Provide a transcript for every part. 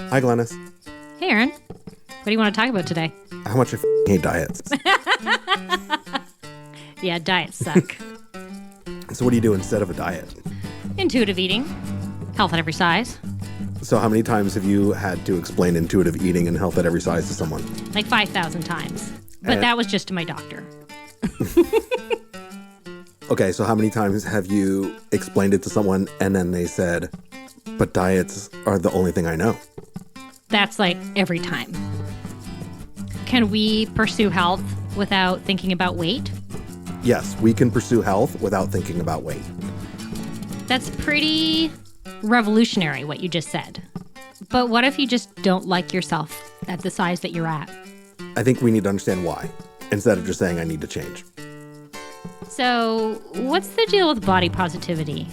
Hi, Glenys. Hey, Aaron. What do you want to talk about today? How much I hate diets. Yeah, diets suck. So what do you do instead of a diet? Intuitive eating, health at every size. So how many times have you had to explain intuitive eating and health at every size to someone? Like 5,000 times. But that was just to my doctor. Okay, so how many times have you explained it to someone and then they said, but diets are the only thing I know? That's like every time. Can we pursue health without thinking about weight? Yes, we can pursue health without thinking about weight. That's pretty revolutionary, what you just said. But what if you just don't like yourself at the size that you're at? I think we need to understand why, instead of just saying I need to change. So, what's the deal with body positivity?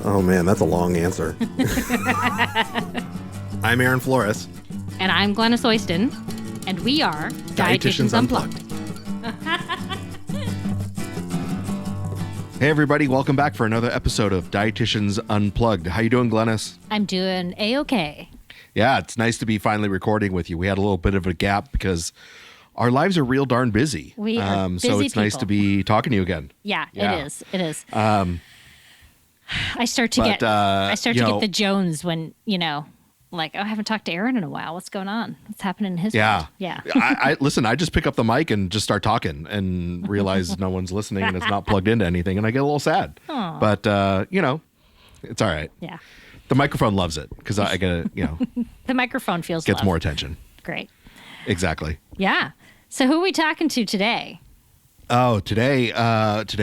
Oh man, that's a long answer. I'm Aaron Flores. And I'm Glenys Oyston, and we are Dietitians Unplugged. Hey everybody, welcome back for another episode of Dietitians Unplugged. How you doing, Glenys? I'm doing A-okay. Yeah, it's nice to be finally recording with you. We had a little bit of a gap because our lives are real darn busy. We are busy so it's people. nice to be talking to you again. Yeah. It is. It is. I start to get the Jones when, like, oh, I haven't talked to Aaron in a while. What's going on? What's happening in his world? Yeah. Listen, I just pick up the mic and just start talking and realize no one's listening and it's not plugged into anything. And I get a little sad. Aww. But, it's all right. Yeah. The microphone loves it because I get to, The microphone feels gets love. more attention. Great. Exactly. Yeah. So who are we talking to today? Oh, today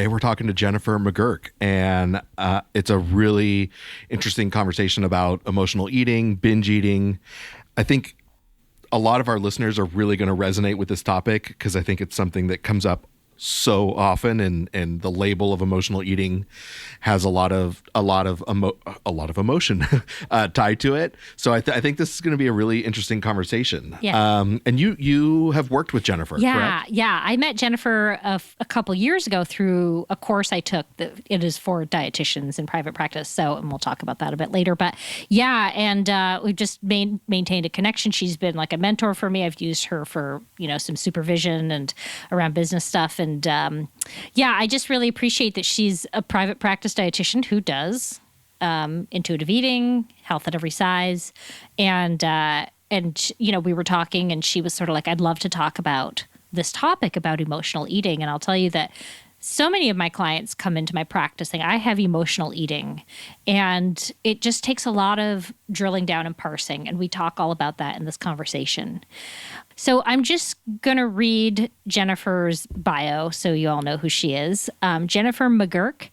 we're talking to Jennifer McGurk, and it's a really interesting conversation about emotional eating, binge eating. I think a lot of our listeners are really going to resonate with this topic because I think it's something that comes up so often, and the label of emotional eating has a lot of emotion tied to it. So I think this is going to be a really interesting conversation. Yeah. And you have worked with Jennifer, correct? Yeah. I met Jennifer a couple years ago through a course I took. It is for dietitians in private practice. And we'll talk about that a bit later. But yeah, and we've just maintained a connection. She's been like a mentor for me. I've used her for some supervision and around business stuff. And I just really appreciate that she's a private practice dietitian who does intuitive eating, health at every size. And we were talking and she was sort of like, I'd love to talk about this topic about emotional eating. And I'll tell you that so many of my clients come into my practice saying, I have emotional eating. And it just takes a lot of drilling down and parsing. And we talk all about that in this conversation. So I'm just going to read Jennifer's bio so you all know who she is. Jennifer McGurk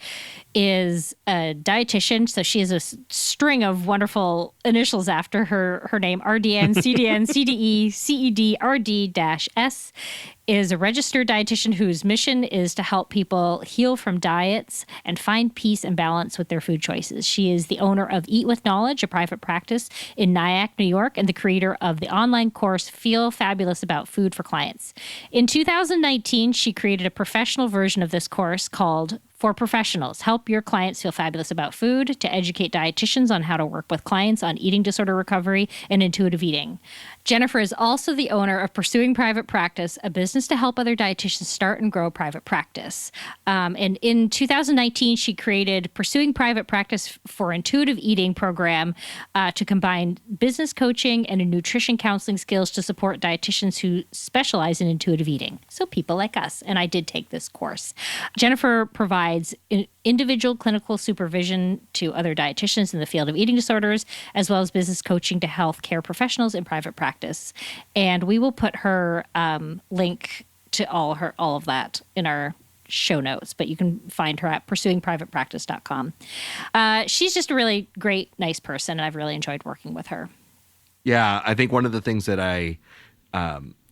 is a dietitian. So she has a string of wonderful initials after her name, RDN, CDN, CDE, CED, RD-S. Is a registered dietitian whose mission is to help people heal from diets and find peace and balance with their food choices. She is the owner of Eat With Knowledge, a private practice in Nyack, New York, and the creator of the online course Feel Fabulous About Food for Clients. In 2019, she created a professional version of this course called For Professionals, Help Your Clients Feel Fabulous About Food, to educate dietitians on how to work with clients on eating disorder recovery and intuitive eating. Jennifer is also the owner of Pursuing Private Practice, a business to help other dietitians start and grow private practice. And in 2019, she created Pursuing Private Practice for Intuitive Eating program to combine business coaching and nutrition counseling skills to support dietitians who specialize in intuitive eating. So people like us. And I did take this course. Jennifer provides individual clinical supervision to other dietitians in the field of eating disorders, as well as business coaching to healthcare professionals in private practice. And we will put her link to all of that in our show notes, but you can find her at pursuingprivatepractice.com. She's just a really great, nice person, and I've really enjoyed working with her. Yeah, I think one of the things that I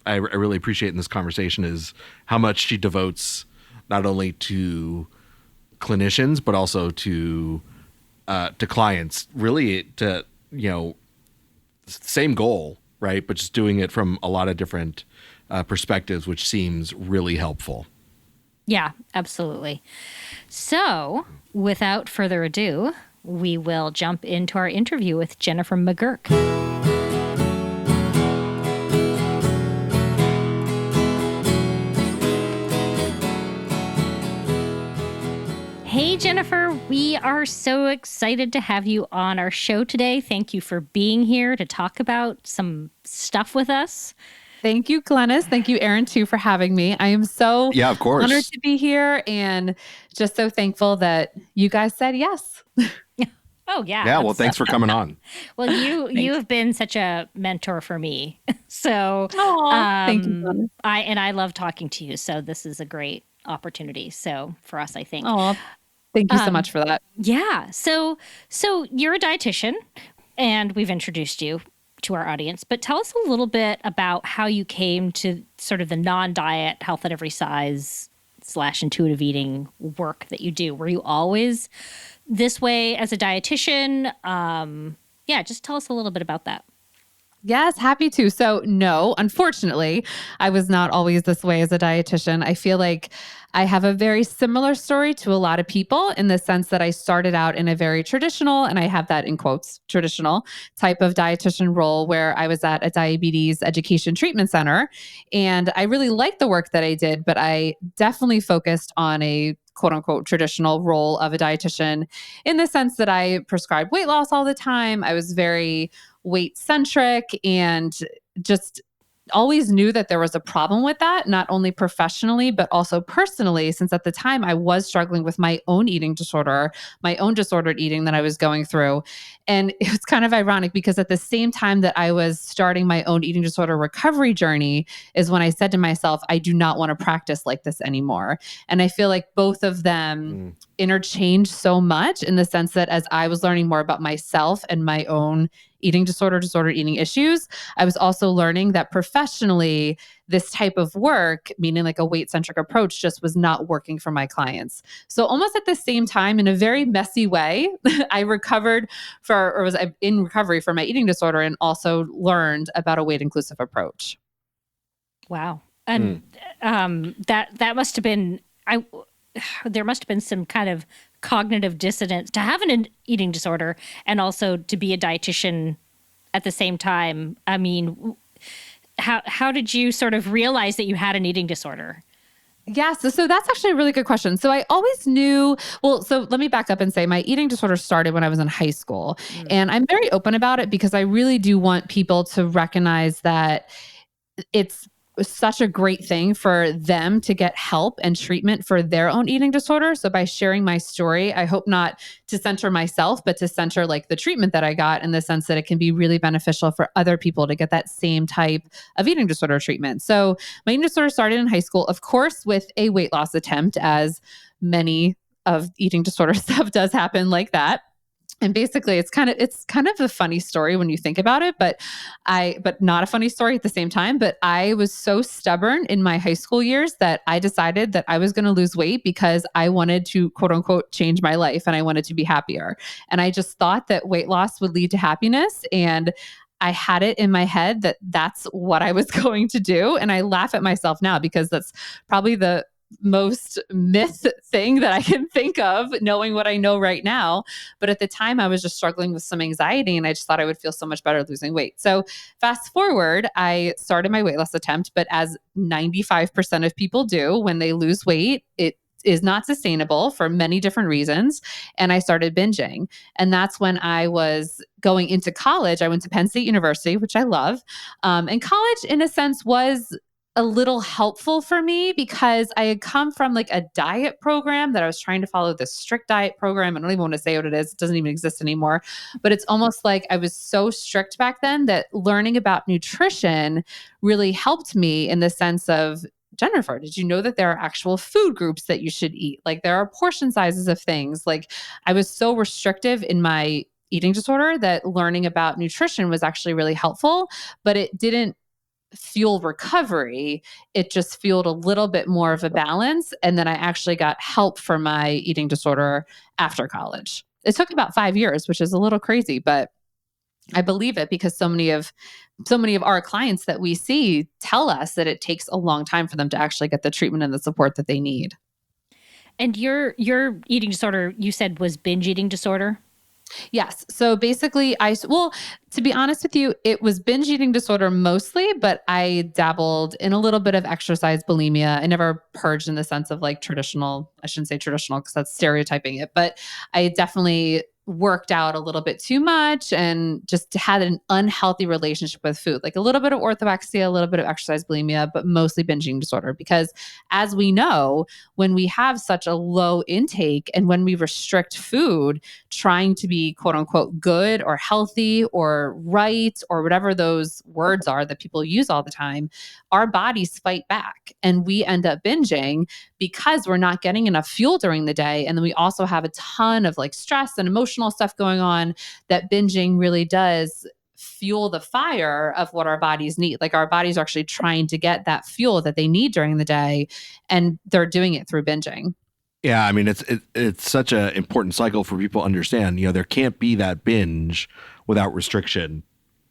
really appreciate in this conversation is how much she devotes not only to clinicians, but also to clients, really to, same goal, right? But just doing it from a lot of different perspectives, which seems really helpful. Yeah, absolutely. So without further ado, we will jump into our interview with Jennifer McGurk. Hey, Jennifer, we are so excited to have you on our show today. Thank you for being here to talk about some stuff with us. Thank you, Glenys. Thank you, Aaron, too, for having me. I am so Yeah, of course. honored to be here and just so thankful that you guys said yes. Oh, yeah. Yeah, well, thanks for coming on. Well, you have been such a mentor for me. So Thank you, Glenys. I love talking to you. So this is a great opportunity. So for us, I think. Oh, thank you so much for that. Yeah. So you're a dietitian, and we've introduced you to our audience, but tell us a little bit about how you came to sort of the non-diet health at every size / intuitive eating work that you do. Were you always this way as a dietitian? Just tell us a little bit about that. Yes, happy to. So no, unfortunately, I was not always this way as a dietitian. I feel like I have a very similar story to a lot of people in the sense that I started out in a very traditional, and I have that in quotes, traditional type of dietitian role where I was at a diabetes education treatment center. And I really liked the work that I did, but I definitely focused on a quote unquote traditional role of a dietitian in the sense that I prescribed weight loss all the time. I was very weight centric and just always knew that there was a problem with that, not only professionally, but also personally, since at the time I was struggling with my own eating disorder, my own disordered eating that I was going through. And it was kind of ironic because at the same time that I was starting my own eating disorder recovery journey is when I said to myself, I do not want to practice like this anymore. And I feel like both of them interchange so much in the sense that as I was learning more about myself and my own eating disordered eating issues, I was also learning that professionally, this type of work, meaning like a weight-centric approach, just was not working for my clients. So almost at the same time, in a very messy way, I was in recovery for my eating disorder and also learned about a weight-inclusive approach. Wow. And that must have been, there must have been some kind of cognitive dissonance to have an eating disorder and also to be a dietitian at the same time. I mean, how did you sort of realize that you had an eating disorder? Yeah, so that's actually a really good question. So I always knew, so let me back up and say my eating disorder started when I was in high school. And I'm very open about it because I really do want people to recognize that it's such a great thing for them to get help and treatment for their own eating disorder. So by sharing my story, I hope not to center myself, but to center like the treatment that I got in the sense that it can be really beneficial for other people to get that same type of eating disorder treatment. So my eating disorder started in high school, of course, with a weight loss attempt, as many of eating disorder stuff does happen like that. And basically it's kind of a funny story when you think about it, but not a funny story at the same time. But I was so stubborn in my high school years that I decided that I was going to lose weight because I wanted to quote unquote change my life and I wanted to be happier. And I just thought that weight loss would lead to happiness. And I had it in my head that that's what I was going to do. And I laugh at myself now because that's probably the most myth thing that I can think of, knowing what I know right now. But at the time I was just struggling with some anxiety and I just thought I would feel so much better losing weight. So fast forward, I started my weight loss attempt, but as 95% of people do when they lose weight, it is not sustainable for many different reasons. And I started binging. And that's when I was going into college. I went to Penn State University, which I love. And college in a sense was a little helpful for me because I had come from like a diet program that I was trying to follow, this strict diet program. I don't even want to say what it is. It doesn't even exist anymore, but it's almost like I was so strict back then that learning about nutrition really helped me in the sense of, Jennifer, did you know that there are actual food groups that you should eat? Like there are portion sizes of things. Like I was so restrictive in my eating disorder that learning about nutrition was actually really helpful, but it didn't fuel recovery. It just fueled a little bit more of a balance. And then I actually got help for my eating disorder after college. It took about 5 years, which is a little crazy, but I believe it because so many of our clients that we see tell us that it takes a long time for them to actually get the treatment and the support that they need. And your eating disorder, you said, was binge eating disorder? Yes. So basically, well, to be honest with you, it was binge eating disorder mostly, but I dabbled in a little bit of exercise bulimia. I never purged in the sense of like traditional, I shouldn't say traditional because that's stereotyping it, but I definitely worked out a little bit too much and just had an unhealthy relationship with food, like a little bit of orthorexia, a little bit of exercise bulimia, but mostly binge eating disorder. Because as we know, when we have such a low intake and when we restrict food, trying to be quote unquote good or healthy or right or whatever those words are that people use all the time, our bodies fight back and we end up binging because we're not getting enough fuel during the day. And then we also have a ton of like stress and emotional stuff going on that binging really does fuel the fire of what our bodies need. Like our bodies are actually trying to get that fuel that they need during the day, and they're doing it through binging. Yeah, I mean, it's such an important cycle for people to understand. You know, there can't be that binge without restriction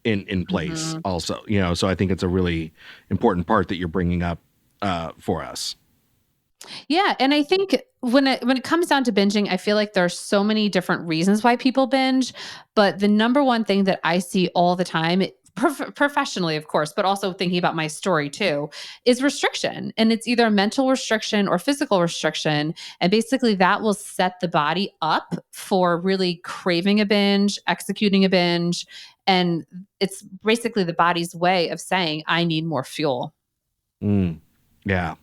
in place. Also, you know, so I think it's a really important part that you're bringing up for us. Yeah, and I think when it comes down to binging, I feel like there's so many different reasons why people binge, but the number one thing that I see all the time, professionally, of course, but also thinking about my story too, is restriction. And it's either mental restriction or physical restriction. And basically that will set the body up for really craving a binge, executing a binge. And it's basically the body's way of saying, I need more fuel. Yeah.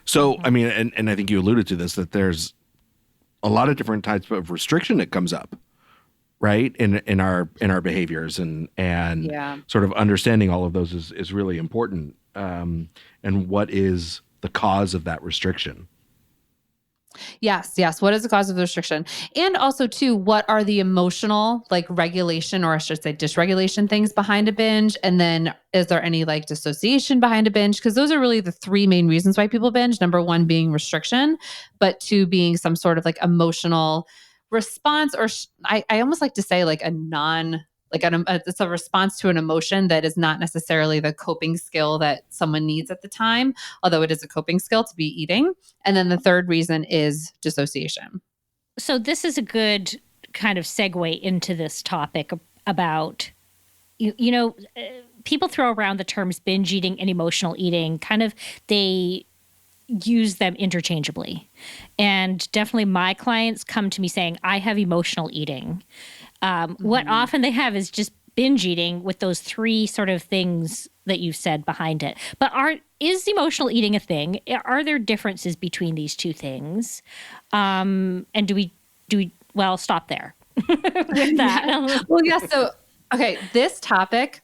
So, I mean, and I think you alluded to this, that there's a lot of different types of restriction that comes up, right? In our behaviors and sort of understanding all of those is really important. And what is the cause of that restriction? Yes. What is the cause of the restriction? And also too, what are the emotional like regulation, or I should say dysregulation things behind a binge? And then is there any like dissociation behind a binge? Because those are really the three main reasons why people binge. Number one being restriction, but two being some sort of like emotional response, or I almost like to say like it's a response to an emotion that is not necessarily the coping skill that someone needs at the time, although it is a coping skill to be eating. And then the third reason is dissociation. So this is a good kind of segue into this topic about, people throw around the terms binge eating and emotional eating, kind of they use them interchangeably. And definitely my clients come to me saying, I have emotional eating. What often they have is just binge eating with those three sort of things that you've said behind it. But is emotional eating a thing? Are there differences between these two things? And do we, well, stop there with that. Well, yeah. So, okay. This topic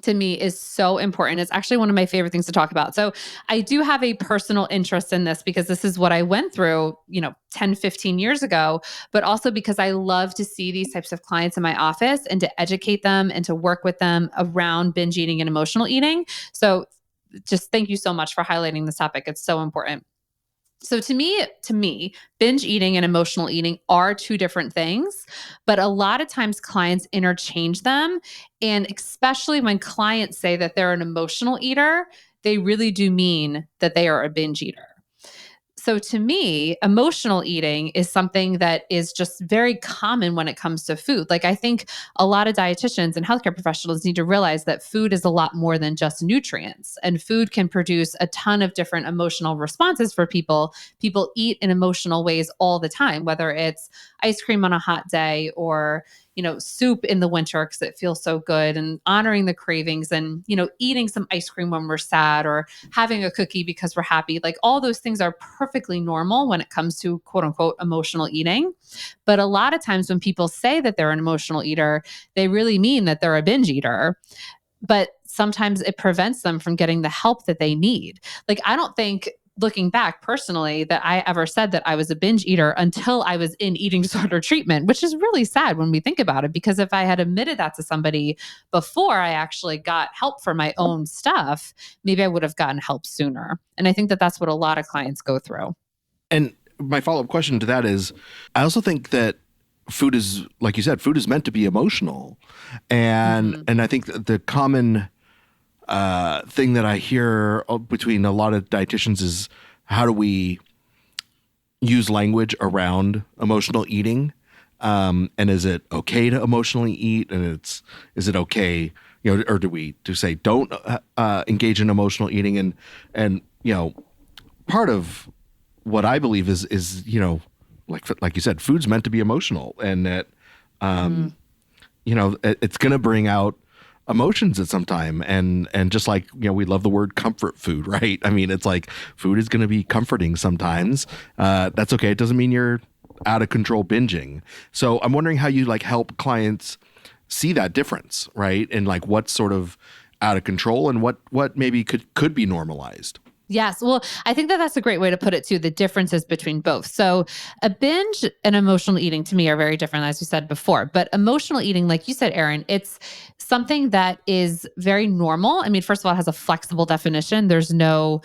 to me is so important. It's actually one of my favorite things to talk about. So I do have a personal interest in this because this is what I went through, 10, 15 years ago, but also because I love to see these types of clients in my office and to educate them and to work with them around binge eating and emotional eating. So just thank you so much for highlighting this topic. It's so important. So to me, binge eating and emotional eating are two different things, but a lot of times clients interchange them. And especially when clients say that they're an emotional eater, they really do mean that they are a binge eater. So to me, emotional eating is something that is just very common when it comes to food. Like I think a lot of dietitians and healthcare professionals need to realize that food is a lot more than just nutrients, and food can produce a ton of different emotional responses for people. People eat in emotional ways all the time, whether it's ice cream on a hot day or soup in the winter because it feels so good, and honoring the cravings and, eating some ice cream when we're sad or having a cookie because we're happy. Like all those things are perfectly normal when it comes to quote unquote emotional eating. But a lot of times when people say that they're an emotional eater, they really mean that they're a binge eater. But sometimes it prevents them from getting the help that they need. Like I don't think, looking back personally, that I ever said that I was a binge eater until I was in eating disorder treatment, which is really sad when we think about it, because if I had admitted that to somebody before I actually got help for my own stuff, maybe I would have gotten help sooner. And I think that that's what a lot of clients go through. And my follow-up question to that is, I also think that food is, like you said, food is meant to be emotional. And I think that the common thing that I hear between a lot of dietitians is, how do we use language around emotional eating And is it okay to emotionally eat? And is it okay, or do we say don't engage in emotional eating? And part of what I believe is like you said, food's meant to be emotional, and that it's going to bring out emotions at some time, and just like we love the word comfort food, right? I mean, it's like food is going to be comforting sometimes. That's okay. It doesn't mean you're out of control binging. So I'm wondering how you help clients see that difference, right? And what's sort of out of control and what maybe could be normalized. Yes. Well, I think that that's a great way to put it too, the differences between both. So a binge and emotional eating to me are very different, as you said before. But emotional eating, like you said, Aaron, it's something that is very normal. I mean, first of all, it has a flexible definition. There's no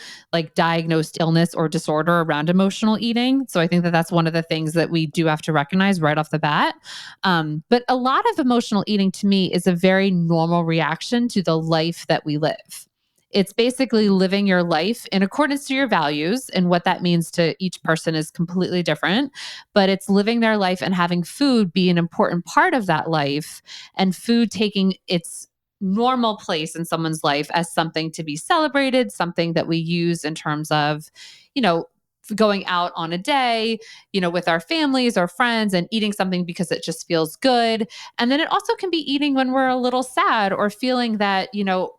diagnosed illness or disorder around emotional eating. So I think that that's one of the things that we do have to recognize right off the bat. But a lot of emotional eating to me is a very normal reaction to the life that we live. It's basically living your life in accordance to your values, and what that means to each person is completely different, but it's living their life and having food be an important part of that life, and food taking its normal place in someone's life as something to be celebrated, something that we use in terms of, going out on a day, with our families or friends and eating something because it just feels good. And then it also can be eating when we're a little sad or feeling that,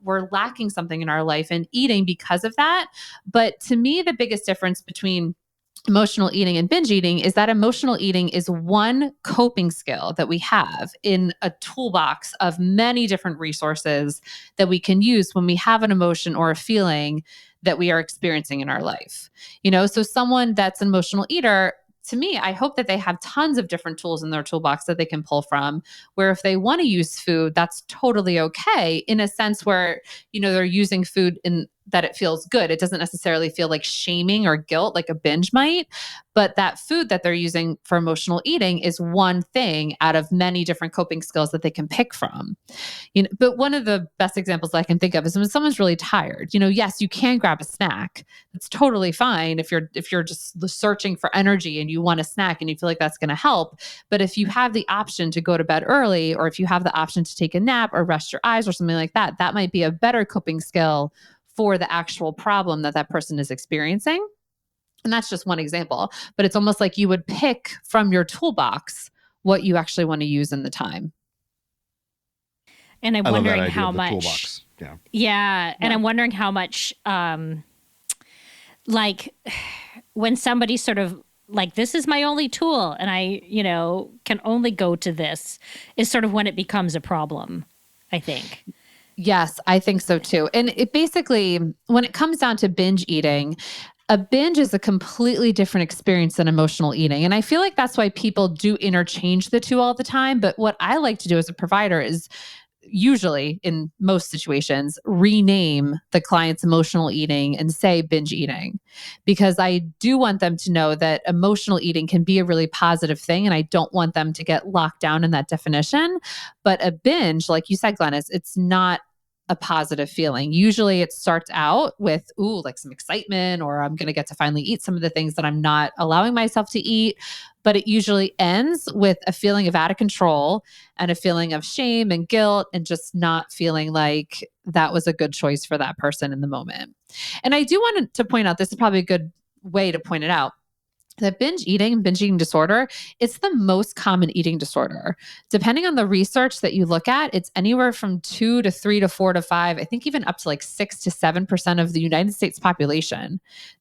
we're lacking something in our life and eating because of that. But to me, the biggest difference between emotional eating and binge eating is that emotional eating is one coping skill that we have in a toolbox of many different resources that we can use when we have an emotion or a feeling that we are experiencing in our life. So someone that's an emotional eater, to me, I hope that they have tons of different tools in their toolbox that they can pull from, where if they want to use food, that's totally okay, in a sense where, they're using food in that it feels good. It doesn't necessarily feel like shaming or guilt like a binge might, but that food that they're using for emotional eating is one thing out of many different coping skills that they can pick from. But one of the best examples I can think of is when someone's really tired. Yes, you can grab a snack. It's totally fine if you're just searching for energy and you want a snack and you feel like that's going to help. But if you have the option to go to bed early, or if you have the option to take a nap or rest your eyes or something like that, that might be a better coping skill for the actual problem that person is experiencing. And that's just one example, but it's almost like you would pick from your toolbox what you actually want to use in the time. And I'm wondering how much. Toolbox. Yeah. And I'm wondering how much, when somebody sort of this is my only tool and I, can only go to this, is sort of when it becomes a problem, I think. Yes, I think so too. And it basically, when it comes down to binge eating, a binge is a completely different experience than emotional eating. And I feel like that's why people do interchange the two all the time. But what I like to do as a provider is usually, in most situations, rename the client's emotional eating and say binge eating, because I do want them to know that emotional eating can be a really positive thing. And I don't want them to get locked down in that definition. But a binge, like you said, Glenys, it's not a positive feeling. Usually it starts out with, some excitement, or I'm going to get to finally eat some of the things that I'm not allowing myself to eat. But it usually ends with a feeling of out of control and a feeling of shame and guilt, and just not feeling like that was a good choice for that person in the moment. And I do want to point out, this is probably a good way to point it out, that binge eating disorder, it's the most common eating disorder. Depending on the research that you look at, it's anywhere from 2 to 3 to 4 to 5, I think even up to 6 to 7% of the United States population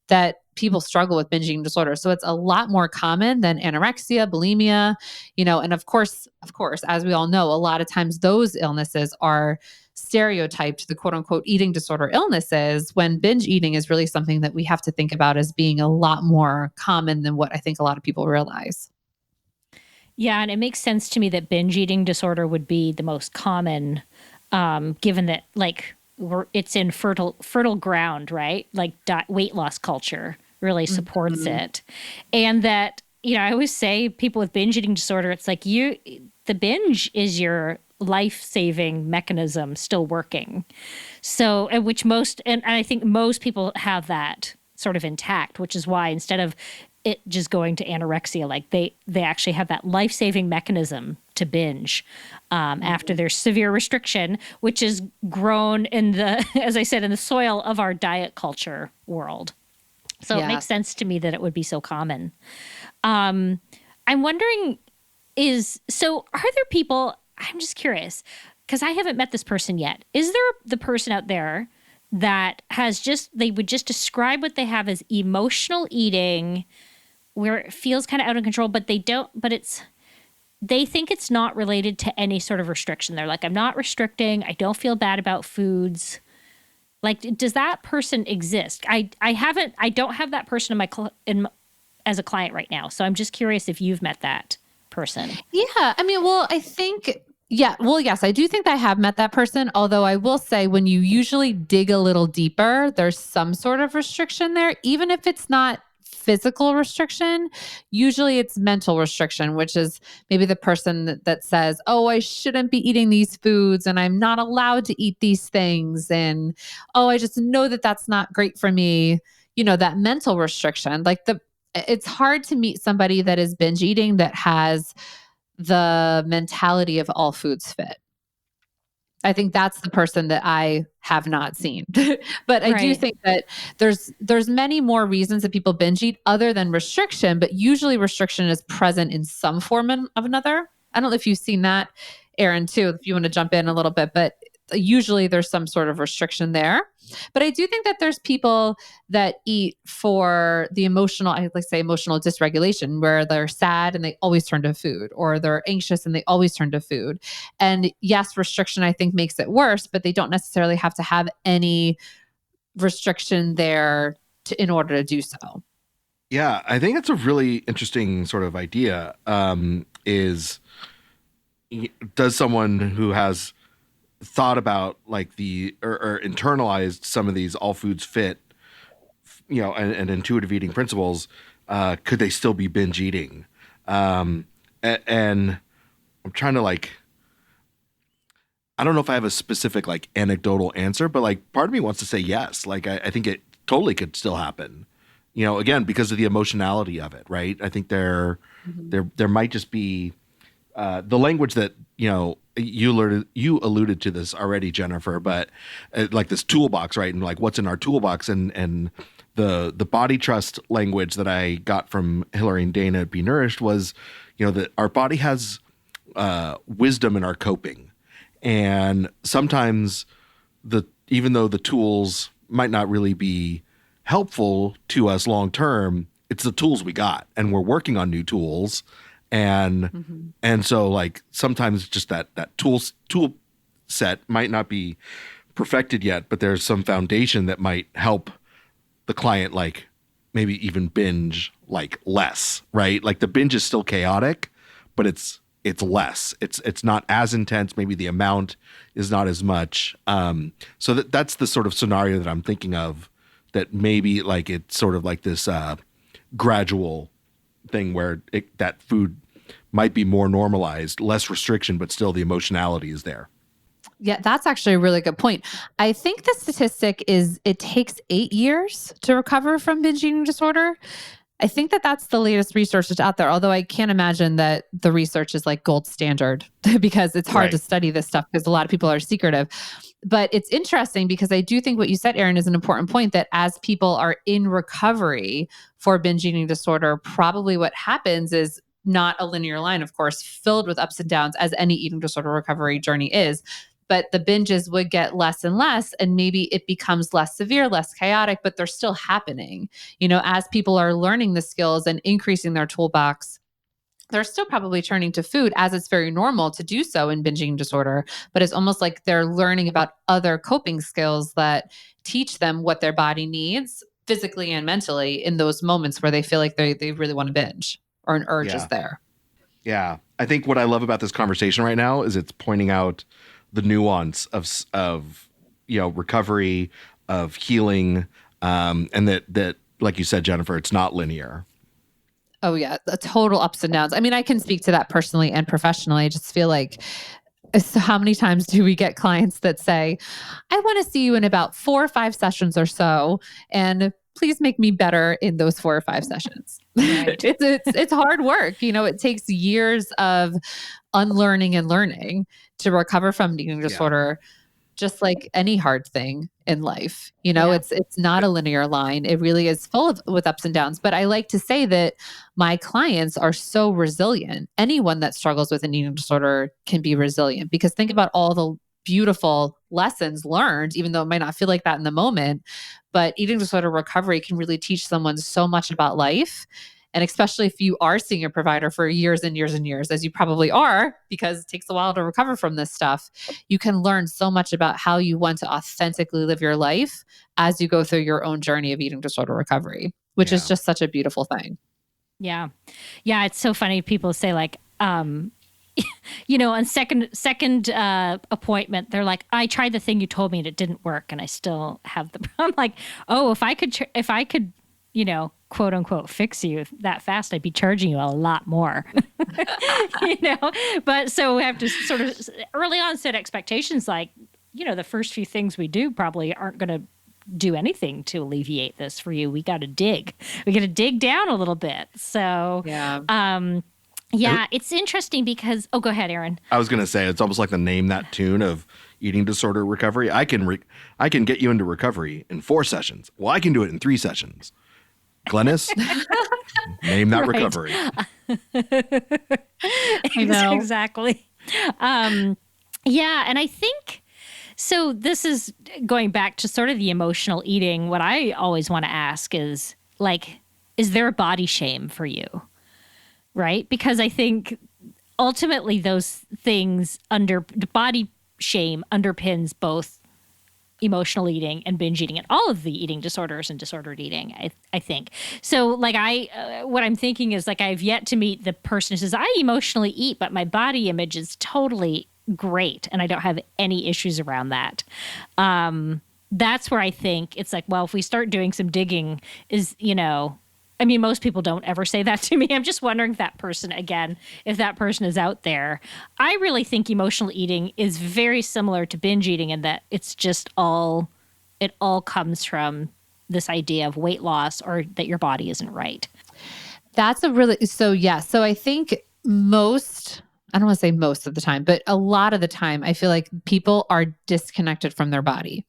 that people struggle with binge eating disorder. So it's a lot more common than anorexia, bulimia, and of course, as we all know, a lot of times those illnesses are stereotyped, the quote unquote eating disorder illnesses, when binge eating is really something that we have to think about as being a lot more common than what I think a lot of people realize. Yeah. And it makes sense to me that binge eating disorder would be the most common, given that it's in fertile ground, right? Weight loss culture really supports it. And that, I always say people with binge eating disorder, it's the binge is your life-saving mechanism still working. So, and I think most people have that sort of intact, which is why instead of it just going to anorexia. Like they actually have that life-saving mechanism to binge after their severe restriction, which is grown in the, as I said, in the soil of our diet culture world. So it makes sense to me that it would be so common. I'm wondering are there people, I'm just curious, because I haven't met this person yet. Is there the person out there that they would just describe what they have as emotional eating, where it feels kind of out of control, but they think it's not related to any sort of restriction. They're like, I'm not restricting. I don't feel bad about foods. Like, does that person exist? I don't have that person as a client right now. So I'm just curious if you've met that person. Yeah. I mean, well, I think, yes, I do think I have met that person. Although I will say when you usually dig a little deeper, there's some sort of restriction there, even if it's not physical restriction. Usually it's mental restriction, which is maybe the person that says, oh, I shouldn't be eating these foods and I'm not allowed to eat these things. And, oh, I just know that that's not great for me. That mental restriction, it's hard to meet somebody that is binge eating that has the mentality of all foods fit. I think that's the person that I have not seen. But I do think that there's many more reasons that people binge eat other than restriction, but usually restriction is present in some form of another. I don't know if you've seen that, Aaron, too, if you want to jump in a little bit, but usually there's some sort of restriction there. But I do think that there's people that eat for the emotional, I like to say emotional dysregulation, where they're sad and they always turn to food, or they're anxious and they always turn to food. And yes, restriction, I think, makes it worse, but they don't necessarily have to have any restriction there in order to do so. Yeah, I think it's a really interesting sort of idea. Does someone who has thought about like or internalized some of these all foods fit, and intuitive eating principles, could they still be binge eating? And I'm trying to I don't know if I have a specific anecdotal answer, but part of me wants to say yes. I think it totally could still happen, again, because of the emotionality of it. Right. I think there might just be, the language that, you alluded to this already, Jennifer, but this toolbox, right? And what's in our toolbox, and the body trust language that I got from Hillary and Dana at Be Nourished was, that our body has wisdom in our coping. And sometimes even though the tools might not really be helpful to us long term, it's the tools we got, and we're working on new tools. And so sometimes just that tool set might not be perfected yet, but there's some foundation that might help the client maybe even binge less, right? The binge is still chaotic, but it's less. It's not as intense. Maybe the amount is not as much. So that's the sort of scenario that I'm thinking of, that maybe it's sort of this gradual thing where that food might be more normalized, less restriction, but still the emotionality is there. Yeah, that's actually a really good point. I think the statistic is it takes 8 years to recover from binge eating disorder. I think that's the latest research that's out there, although I can't imagine that the research is gold standard because it's hard to study this stuff because a lot of people are secretive. But it's interesting because I do think what you said, Aaron, is an important point, that as people are in recovery for binge eating disorder, probably what happens is not a linear line, of course, filled with ups and downs, as any eating disorder recovery journey is. But the binges would get less and less, and maybe it becomes less severe, less chaotic, but they're still happening. As people are learning the skills and increasing their toolbox, they're still probably turning to food, as it's very normal to do so in binge eating disorder. But it's almost like they're learning about other coping skills that teach them what their body needs physically and mentally in those moments where they feel like they really want to binge, or an urge is there. Yeah. I think what I love about this conversation right now is it's pointing out the nuance of recovery, of healing, and that like you said, Jennifer, it's not linear. Oh yeah, the total ups and downs. I mean, I can speak to that personally and professionally. I just feel like So how many times do we get clients that say, I want to see you in about 4 or 5 sessions or so, and please make me better in those 4 or 5 sessions. Right. It's hard work. You know, it takes years of unlearning and learning to recover from an eating disorder, just like any hard thing in life. You know, it's not a linear line. It really is full with ups and downs. But I like to say that my clients are so resilient. Anyone that struggles with an eating disorder can be resilient, because think about all the beautiful lessons learned, even though it might not feel like that in the moment. But eating disorder recovery can really teach someone so much about life. And especially if you are seeing a provider for years and years and years, as you probably are, because it takes a while to recover from this stuff, you can learn so much about how you want to authentically live your life as you go through your own journey of eating disorder recovery, which is just such a beautiful thing. Yeah. Yeah. It's so funny. People say like, you know, on second appointment, they're like, I tried the thing you told me and it didn't work, and I still have the. I'm like, oh, if I could, you know, quote unquote, fix you that fast, I'd be charging you a lot more. You know, but so we have to sort of early on set expectations, like, you know, the first few things we do probably aren't going to do anything to alleviate this for you. We got to dig down a little bit. So, yeah, it's interesting because, go ahead, Aaron. I was going to say, it's almost like the Name That Tune of eating disorder recovery. I can get you into recovery in 4 sessions. Well, I can do it in 3 sessions. Glenys, name that recovery. I know. Exactly. Yeah, and I think, so this is going back to sort of the emotional eating. What I always want to ask is, like, is there a body shame for you? Right? Because I think ultimately those things body shame underpins both emotional eating and binge eating and all of the eating disorders and disordered eating, I think. So like what I'm thinking is, like, I've yet to meet the person who says, I emotionally eat, but my body image is totally great and I don't have any issues around that. That's where I think it's like, well, if we start doing some digging, is, you know, I mean, most people don't ever say that to me. I'm just wondering if that person is out there. I really think emotional eating is very similar to binge eating in that it's just it all comes from this idea of weight loss or that your body isn't right. That's so I think I don't want to say most of the time, but a lot of the time, I feel like people are disconnected from their body,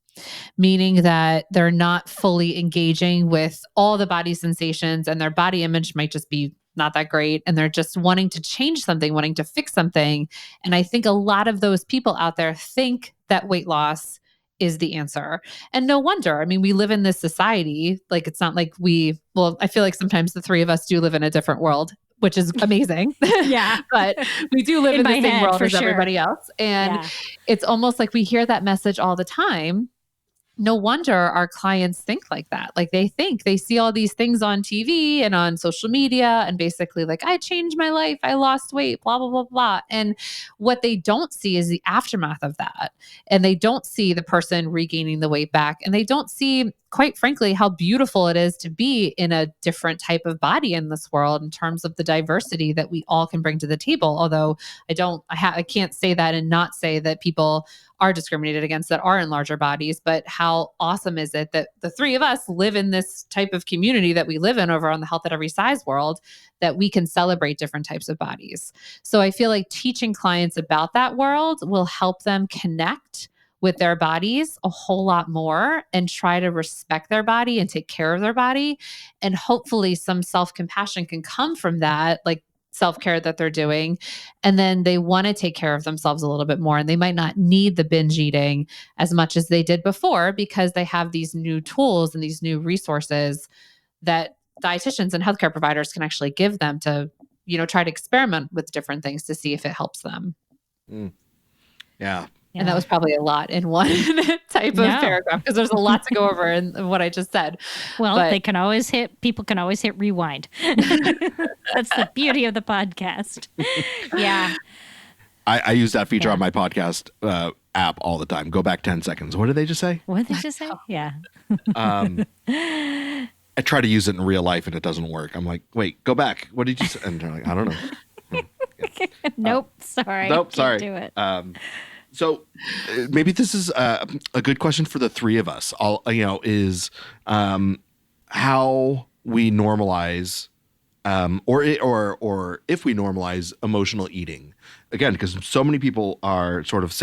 meaning that they're not fully engaging with all the body sensations, and their body image might just be not that great. And they're just wanting to change something, wanting to fix something. And I think a lot of those people out there think that weight loss is the answer. And no wonder. I mean, we live in this society. Like, it's not like I feel like sometimes the 3 of us do live in a different world, which is amazing. Yeah. But we do live in the same world as everybody sure. else. And it's almost like we hear that message all the time. No wonder our clients think like that. Like, they see all these things on TV and on social media and basically like, I changed my life, I lost weight, blah, blah, blah, blah. And what they don't see is the aftermath of that. And they don't see the person regaining the weight back. And they don't see, quite frankly, how beautiful it is to be in a different type of body in this world in terms of the diversity that we all can bring to the table. Although I can't say that and not say that people are discriminated against that are in larger bodies, but how awesome is it that the 3 of us live in this type of community that we live in over on the Health at Every Size world, that we can celebrate different types of bodies. So I feel like teaching clients about that world will help them connect with their bodies a whole lot more and try to respect their body and take care of their body. And hopefully some self-compassion can come from that, like self-care that they're doing. And then they want to take care of themselves a little bit more. And they might not need the binge eating as much as they did before, because they have these new tools and these new resources that dietitians and healthcare providers can actually give them to, you know, try to experiment with different things to see if it helps them. Yeah. And that was probably a lot in one type of paragraph, because there's a lot to go over in what I just said. Well, people can always hit rewind. That's the beauty of the podcast. Yeah. I use that feature on my podcast app all the time. Go back 10 seconds. What did they just say? What did they just say? Yeah. I try to use it in real life and it doesn't work. I'm like, wait, go back. What did you say? And they're like, I don't know. Nope. Sorry. Nope. Can't Sorry. do it. So maybe this is a good question for the three of us. Is how we normalize, or if we normalize emotional eating. Again, because so many people are sort of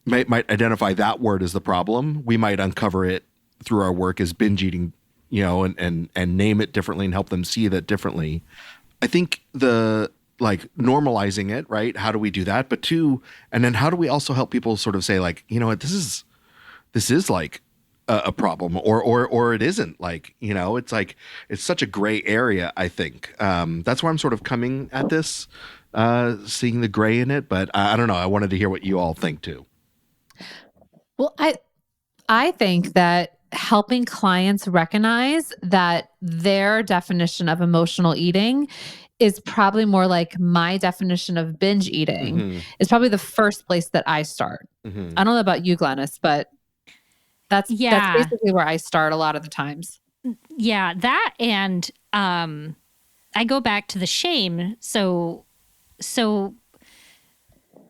might identify that word as the problem. We might uncover it through our work as binge eating, and name it differently and help them see that differently. I think normalizing it, right? How do we do that? But two, and then how do we also help people sort of say like, this is like a problem or it isn't, like, it's like, it's such a gray area. I think that's where I'm sort of coming at this, seeing the gray in it, but I don't know. I wanted to hear what you all think too. Well, I think that helping clients recognize that their definition of emotional eating is probably more like my definition of binge eating is probably the first place that I start. I don't know about you, Glenys, but that's basically where I start a lot of the times. Yeah, that, and I go back to the shame. So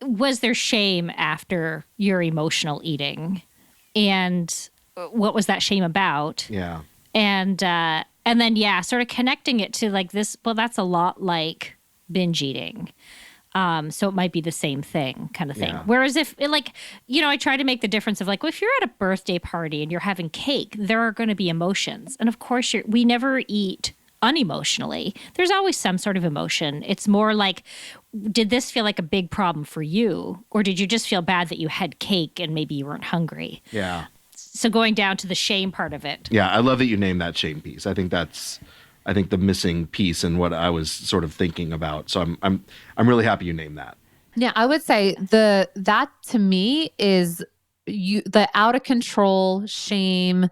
was there shame after your emotional eating? And what was that shame about? Yeah. And then, sort of connecting it to like this, well, that's a lot like binge eating. So it might be the same thing kind of thing. Yeah. Whereas if I try to make the difference of like, well, if you're at a birthday party and you're having cake, there are going to be emotions. And of course we never eat unemotionally. There's always some sort of emotion. It's more like, did this feel like a big problem for you? Or did you just feel bad that you had cake and maybe you weren't hungry? Yeah. So going down to the shame part of it. Yeah. I love that you named that shame piece. I think the missing piece in what I was sort of thinking about. So I'm really happy you named that. Yeah, I would say that to me is the out of control shame,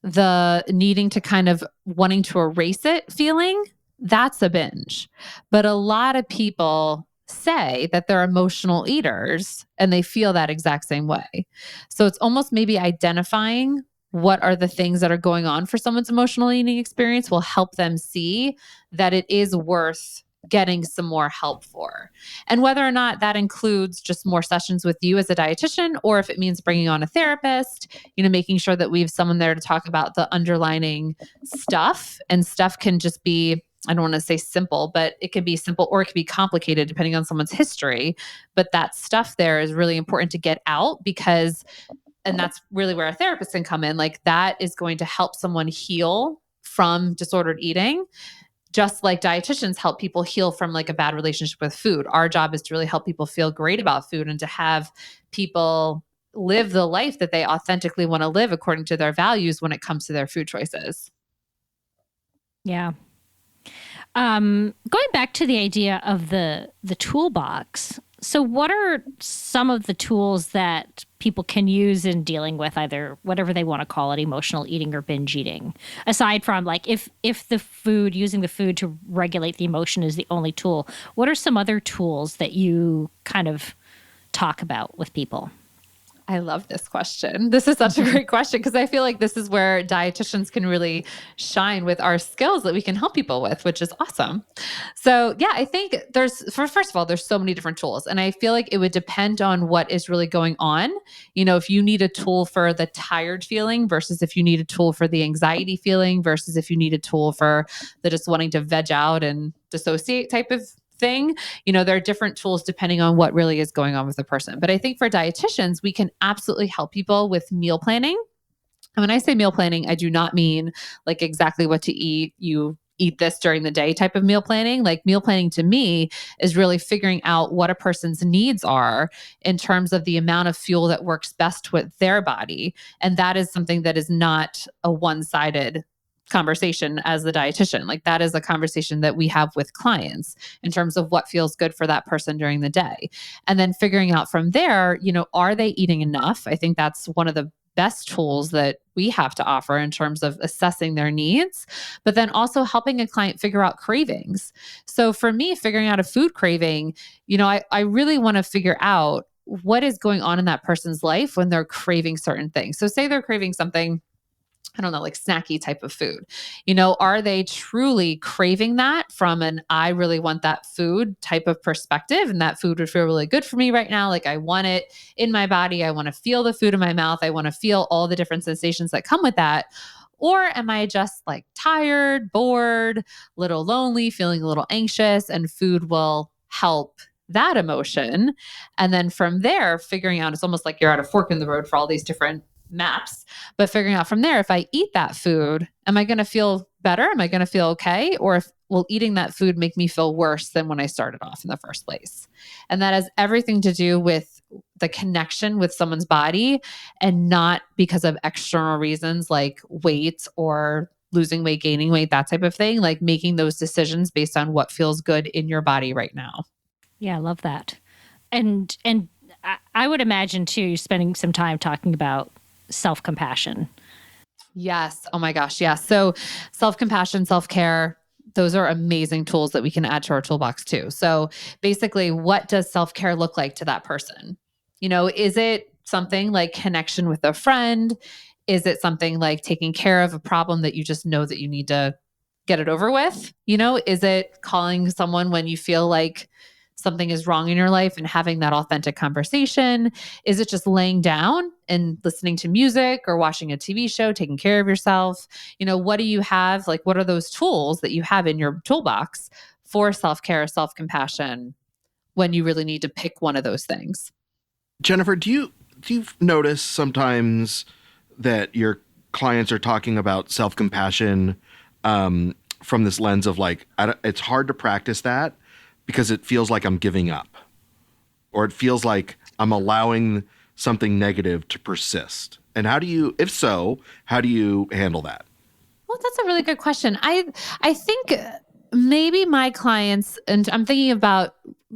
the needing to kind of wanting to erase it feeling, that's a binge. But a lot of people say that they're emotional eaters and they feel that exact same way. So it's almost maybe identifying what are the things that are going on for someone's emotional eating experience will help them see that it is worth getting some more help for. And whether or not that includes just more sessions with you as a dietitian, or if it means bringing on a therapist, making sure that we have someone there to talk about the underlining stuff. And stuff can just be, I don't want to say simple, but it can be simple or it can be complicated depending on someone's history. But that stuff there is really important to get out and that's really where a therapist can come in. Like that is going to help someone heal from disordered eating. Just like dietitians help people heal from like a bad relationship with food. Our job is to really help people feel great about food and to have people live the life that they authentically want to live according to their values when it comes to their food choices. Yeah. Going back to the idea of the toolbox. So what are some of the tools that people can use in dealing with either whatever they want to call it, emotional eating or binge eating, aside from like if using the food to regulate the emotion is the only tool, what are some other tools that you kind of talk about with people? I love this question. This is such a great question because I feel like this is where dietitians can really shine with our skills that we can help people with, which is awesome. So yeah, I think first of all, there's so many different tools and I feel like it would depend on what is really going on. If you need a tool for the tired feeling versus if you need a tool for the anxiety feeling versus if you need a tool for the just wanting to veg out and dissociate type of thing, there are different tools depending on what really is going on with the person. But I think for dietitians, we can absolutely help people with meal planning. And when I say meal planning, I do not mean like exactly what to eat. You eat this during the day type of meal planning. Like meal planning to me is really figuring out what a person's needs are in terms of the amount of fuel that works best with their body. And that is something that is not a one-sided conversation as the dietitian. Like that is a conversation that we have with clients in terms of what feels good for that person during the day. And then figuring out from there, are they eating enough? I think that's one of the best tools that we have to offer in terms of assessing their needs, but then also helping a client figure out cravings. So for me, figuring out a food craving, I really want to figure out what is going on in that person's life when they're craving certain things. So say they're craving something I don't know, like snacky type of food. Are they truly craving that from an I really want that food type of perspective? And that food would feel really good for me right now. Like I want it in my body. I want to feel the food in my mouth. I want to feel all the different sensations that come with that. Or am I just like tired, bored, little lonely, feeling a little anxious, and food will help that emotion? And then from there, figuring out, it's almost like you're at a fork in the road for all these different maps, but figuring out from there, if I eat that food, am I going to feel better? Am I going to feel okay? Or will eating that food make me feel worse than when I started off in the first place? And that has everything to do with the connection with someone's body, and not because of external reasons like weight or losing weight, gaining weight, that type of thing, like making those decisions based on what feels good in your body right now. Yeah, I love that. And I would imagine too, you're spending some time talking about self-compassion. Yes. Oh my gosh. Yeah. So self-compassion, self-care, those are amazing tools that we can add to our toolbox too. So basically, what does self-care look like to that person? Is it something like connection with a friend? Is it something like taking care of a problem that you just know that you need to get it over with? Is it calling someone when you feel like something is wrong in your life and having that authentic conversation? Is it just laying down and listening to music or watching a TV show, taking care of yourself? What do you have? Like, what are those tools that you have in your toolbox for self-care, self-compassion when you really need to pick one of those things? Jennifer, do you notice sometimes that your clients are talking about self-compassion from this lens of like, it's hard to practice that because it feels like I'm giving up, or it feels like I'm allowing something negative to persist? And if so, how do you handle that? Well, that's a really good question. I think maybe my clients, and I'm thinking about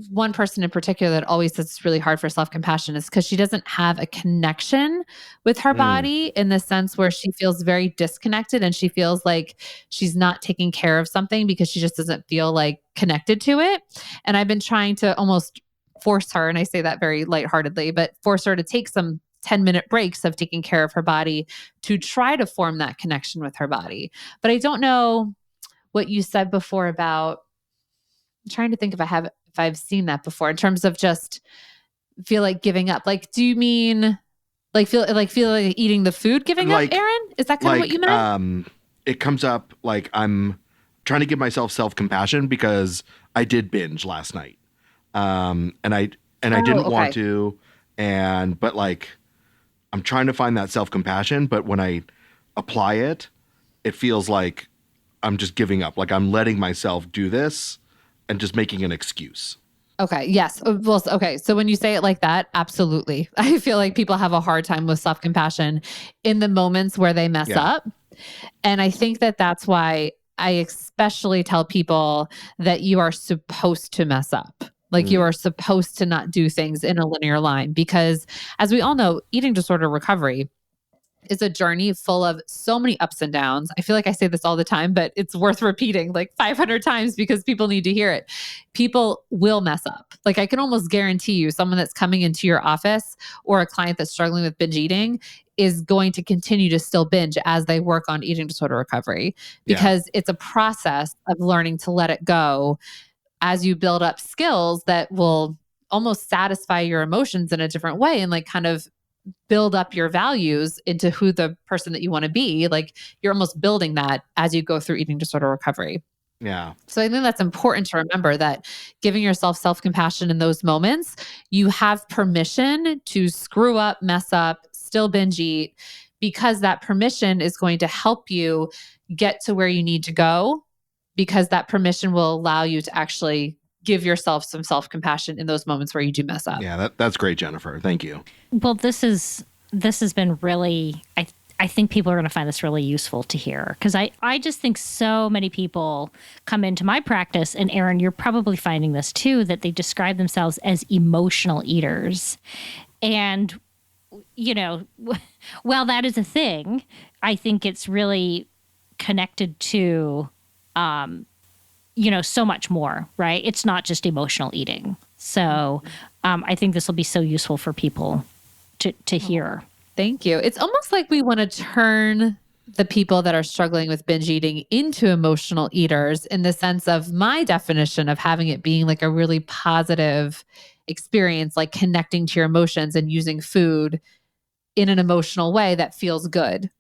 one person in particular that always says it's really hard for self-compassion, is because she doesn't have a connection with her body, in the sense where she feels very disconnected and she feels like she's not taking care of something because she just doesn't feel like connected to it. And I've been trying to almost force her, and I say that very lightheartedly, but force her to take some 10-minute breaks of taking care of her body to try to form that connection with her body. But I don't know what you said before about, I'm trying to think if I've seen that before in terms of just feel like giving up. Like, do you mean feel like eating the food, giving up, Aaron? Is that kind of what you meant? It comes up like I'm trying to give myself self-compassion because I did binge last night. And I didn't want to, but like, I'm trying to find that self-compassion, but when I apply it, it feels like I'm just giving up. Like I'm letting myself do this and just making an excuse. Okay. Yes. Well, okay. So when you say it like that, absolutely. I feel like people have a hard time with self-compassion in the moments where they mess up. And I think that that's why I especially tell people that you are supposed to mess up. Like you are supposed to not do things in a linear line, because as we all know, eating disorder recovery is a journey full of so many ups and downs. I feel like I say this all the time, but it's worth repeating like 500 times because people need to hear it. People will mess up. Like I can almost guarantee you someone that's coming into your office or a client that's struggling with binge eating is going to continue to still binge as they work on eating disorder recovery, because it's a process of learning to let it go as you build up skills that will almost satisfy your emotions in a different way and like kind of build up your values into who the person that you want to be. Like you're almost building that as you go through eating disorder recovery. Yeah. So I think that's important to remember, that giving yourself self-compassion in those moments, you have permission to screw up, mess up, still binge eat, because that permission is going to help you get to where you need to go, because that permission will allow you to actually give yourself some self-compassion in those moments where you do mess up. Yeah, that's great, Jennifer. Thank you. Well, this has been really, I think people are going to find this really useful to hear, because I just think so many people come into my practice, and Aaron, you're probably finding this too, that they describe themselves as emotional eaters. And, while that is a thing, I think it's really connected to so much more, right? It's not just emotional eating. So I think this will be so useful for people to hear. Thank you. It's almost like we want to turn the people that are struggling with binge eating into emotional eaters in the sense of my definition of having it being like a really positive experience, like connecting to your emotions and using food in an emotional way that feels good.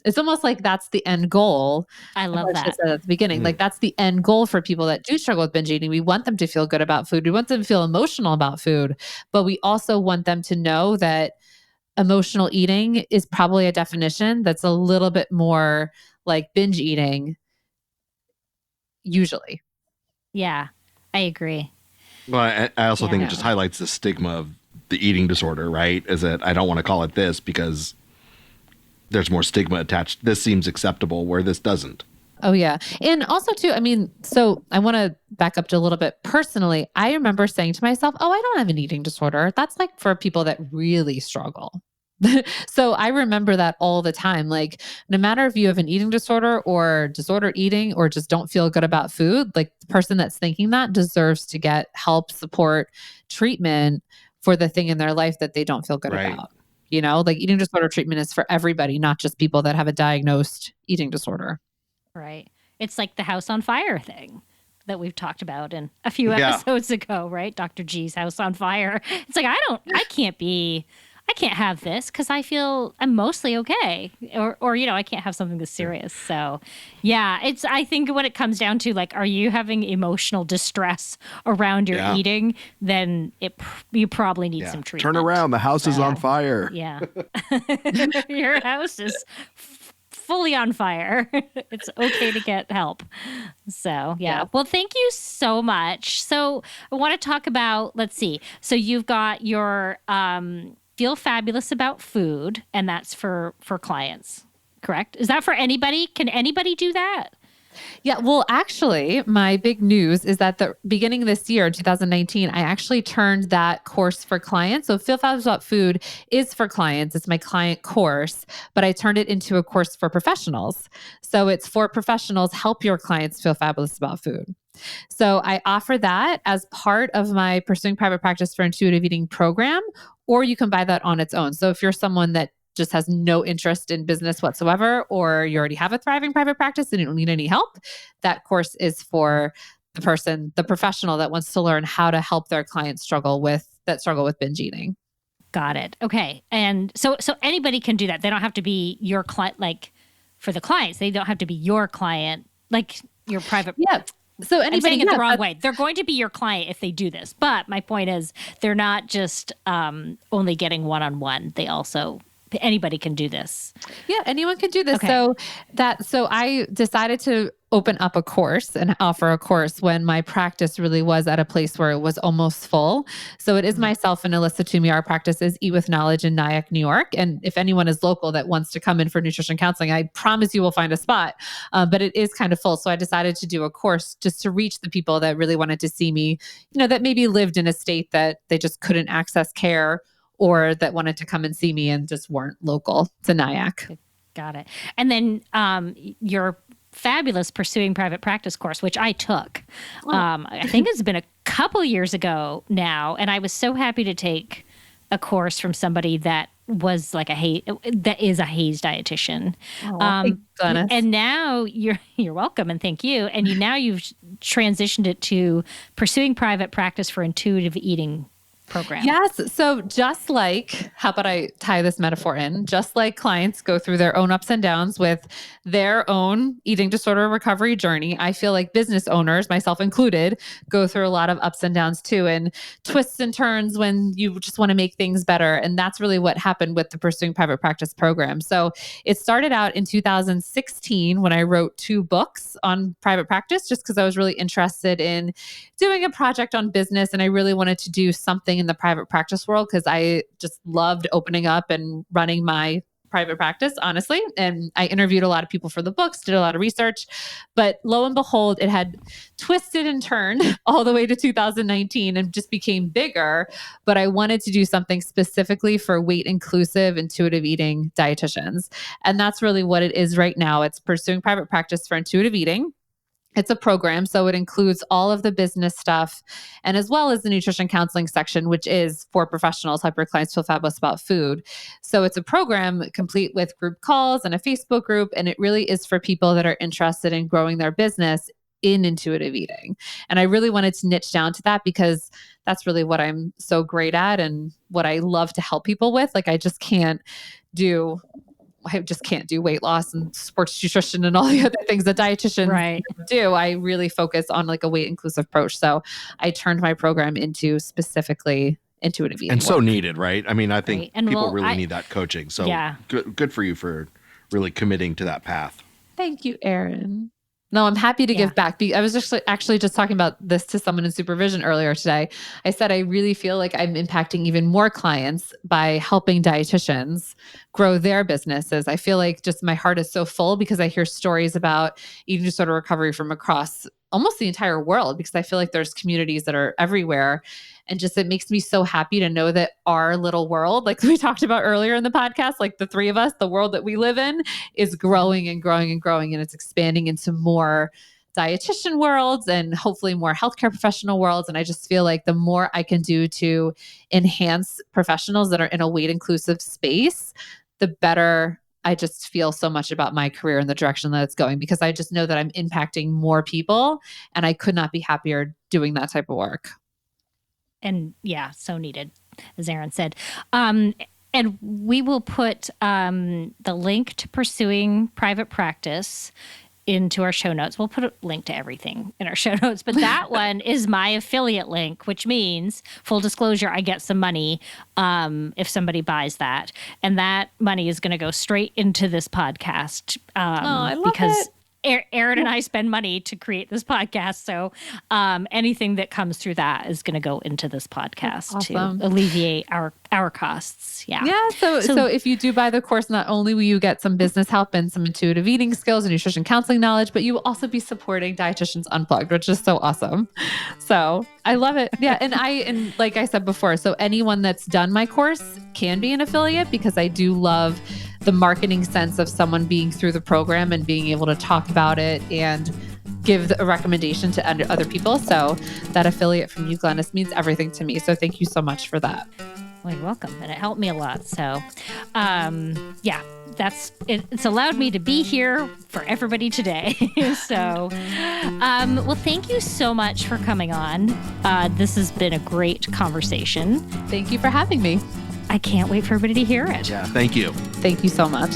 It's almost like that's the end goal. I love Like I that. said at the beginning, like that's the end goal for people that do struggle with binge eating. We want them to feel good about food. We want them to feel emotional about food, but we also want them to know that emotional eating is probably a definition that's a little bit more like binge eating usually. Yeah, I agree. Well, I also think Yeah. it just highlights the stigma of the eating disorder, right? Is that I don't want to call it this because there's more stigma attached. This seems acceptable where this doesn't. Oh yeah. And also too, I mean, so I want to back up to a little bit personally. I remember saying to myself, "Oh, I don't have an eating disorder. That's like for people that really struggle." So I remember that all the time. Like, no matter if you have an eating disorder or disordered eating or just don't feel good about food, like the person that's thinking that deserves to get help, support, treatment for the thing in their life that they don't feel good Right. about. You know, like eating disorder treatment is for everybody, not just people that have a diagnosed eating disorder. Right. It's like the house on fire thing that we've talked about in a few Yeah. episodes ago, right? Dr. G's house on fire. It's like, I can't have this because I'm mostly okay. Or, I can't have something this serious. So yeah, I think when it comes down to like, are you having emotional distress around your Yeah. eating? Then you probably need Yeah. some treatment. Turn around. The house is on fire. Yeah. Your house is fully on fire. It's okay to get help. So, yeah. Well, thank you so much. So, I want to talk about, let's see. So, you've got your Feel Fabulous About Food, and that's for clients, correct? Is that for anybody? Can anybody do that? Yeah, well, actually, my big news is that the beginning of this year, 2019, I actually turned that course for clients. So Feel Fabulous About Food is for clients. It's my client course, but I turned it into a course for professionals. So it's for professionals, help your clients feel fabulous about food. So I offer that as part of my Pursuing Private Practice for Intuitive Eating program, or you can buy that on its own. So if you're someone that just has no interest in business whatsoever, or you already have a thriving private practice and you don't need any help, that course is for the professional that wants to learn how to help their clients struggle with binge eating. Got it. Okay. And so anybody can do that. They don't have to be your client, like for the clients, they don't have to be your client, like your private. Yeah. So anybody, I'm saying it the wrong way. They're going to be your client if they do this. But my point is they're not just only getting one-on-one. Anybody can do this. Yeah, anyone can do this. Okay. So I decided to open up a course and offer a course when my practice really was at a place where it was almost full. So it is myself and Alyssa Toomey. Our practice is Eat with Knowledge in Nyack, New York. And if anyone is local that wants to come in for nutrition counseling, I promise you will find a spot. But it is kind of full. So I decided to do a course just to reach the people that really wanted to see me, that maybe lived in a state that they just couldn't access care, or that wanted to come and see me and just weren't local to Nyack. Got it. And then your fabulous Pursuing Private Practice course, which I took. I think it's been a couple years ago now, and I was so happy to take a course from somebody that was like that is a Hays dietitian. Thank goodness. And now you're welcome and thank you. And you've transitioned it to Pursuing Private Practice for Intuitive Eating program. Yes. So just like, how about I tie this metaphor in? Just like clients go through their own ups and downs with their own eating disorder recovery journey, I feel like business owners, myself included, go through a lot of ups and downs too, and twists and turns when you just want to make things better. And that's really what happened with the Pursuing Private Practice program. So it started out in 2016 when I wrote 2 books on private practice, just because I was really interested in doing a project on business. And I really wanted to do something in the private practice world because I just loved opening up and running my private practice, honestly. And I interviewed a lot of people for the books, did a lot of research, but lo and behold, it had twisted and turned all the way to 2019 and just became bigger. But I wanted to do something specifically for weight inclusive, intuitive eating dietitians. And that's really what it is right now. It's Pursuing Private Practice for Intuitive Eating. It's a program, so it includes all of the business stuff and as well as the nutrition counseling section, which is for professionals. Help your clients feel fabulous about food. So it's a program complete with group calls and a Facebook group, and it really is for people that are interested in growing their business in intuitive eating. And I really wanted to niche down to that because that's really what I'm so great at and what I love to help people with. Like I just can't do weight loss and sports nutrition and all the other things that dietitians do. I really focus on like a weight inclusive approach. So I turned my program into specifically intuitive eating. And so needed, right? I mean, I think people really need that coaching. So good for you for really committing to that path. Thank you, Aaron. No, I'm happy to give back. I was actually just talking about this to someone in supervision earlier today. I said, I really feel like I'm impacting even more clients by helping dietitians grow their businesses. I feel like just my heart is so full because I hear stories about eating disorder recovery from across almost the entire world, because I feel like there's communities that are everywhere. And just, it makes me so happy to know that our little world, like we talked about earlier in the podcast, like the three of us, the world that we live in is growing and growing and growing. And it's expanding into more dietitian worlds and hopefully more healthcare professional worlds. And I just feel like the more I can do to enhance professionals that are in a weight inclusive space, the better I just feel so much about my career and the direction that it's going, because I just know that I'm impacting more people and I could not be happier doing that type of work. And so needed, as Aaron said. And we will put the link to pursuing private practice into our show notes. We'll put a link to everything in our show notes, but that one is my affiliate link, which means, full disclosure, I get some money if somebody buys that. And that money is going to go straight into this podcast I love because it. Aaron and I spend money to create this podcast. So anything that comes through that is going to go into this podcast to alleviate our costs. Yeah. So if you do buy the course, not only will you get some business help and some intuitive eating skills and nutrition counseling knowledge, but you will also be supporting Dietitians Unplugged, which is so awesome. So I love it. Yeah. And like I said before, so anyone that's done my course can be an affiliate, because I do love the marketing sense of someone being through the program and being able to talk about it and give a recommendation to other people. So that affiliate from you, Glenys, means everything to me. So thank you so much for that. Well, you're welcome. And it helped me a lot. So, it's allowed me to be here for everybody today. So, well, thank you so much for coming on. This has been a great conversation. Thank you for having me. I can't wait for everybody to hear it. Yeah, thank you. Thank you so much.